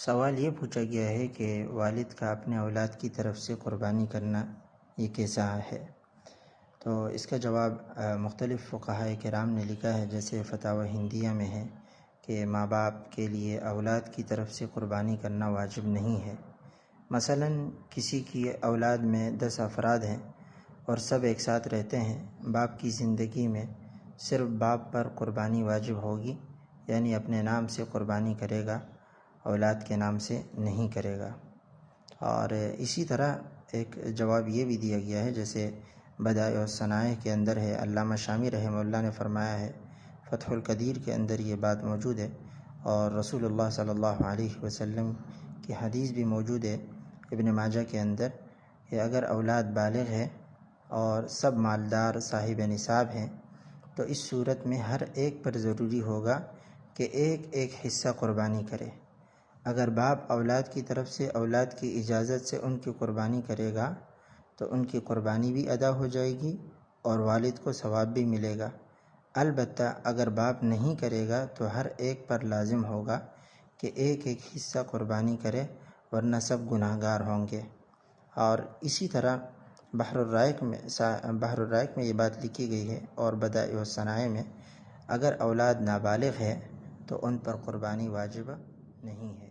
سوال یہ پوچھا گیا ہے کہ والد کا اپنے اولاد کی طرف سے قربانی کرنا یہ کیسا ہے؟ تو اس کا جواب مختلف فقہاء کرام نے لکھا ہے، جیسے فتاوی ہندیہ میں ہے کہ ماں باپ کے لیے اولاد کی طرف سے قربانی کرنا واجب نہیں ہے۔ مثلا کسی کی اولاد میں 10 افراد ہیں اور سب ایک ساتھ رہتے ہیں، باپ کی زندگی میں صرف باپ پر قربانی واجب ہوگی، یعنی اپنے نام سے قربانی کرے گا، اولاد کے نام سے نہیں کرے گا۔ اور اسی طرح ایک جواب یہ بھی دیا گیا ہے، جیسے بدائع الصنائع کے اندر ہے، علامہ شامی رحمہ اللہ نے فرمایا ہے، فتح القدیر کے اندر یہ بات موجود ہے، اور رسول اللہ صلی اللہ علیہ وسلم کی حدیث بھی موجود ہے ابن ماجہ کے اندر، کہ اگر اولاد بالغ ہے اور سب مالدار صاحب نصاب ہیں تو اس صورت میں ہر ایک پر ضروری ہوگا کہ ایک ایک حصہ قربانی کرے۔ اگر باپ اولاد کی طرف سے اولاد کی اجازت سے ان کی قربانی کرے گا تو ان کی قربانی بھی ادا ہو جائے گی اور والد کو ثواب بھی ملے گا۔ البتہ اگر باپ نہیں کرے گا تو ہر ایک پر لازم ہوگا کہ ایک ایک حصہ قربانی کرے، ورنہ سب گناہ گار ہوں گے۔ اور اسی طرح بحر الرائق میں یہ بات لکھی گئی ہے، اور بدائع الصنائع میں، اگر اولاد نابالغ ہے تو ان پر قربانی واجب نہیں ہے۔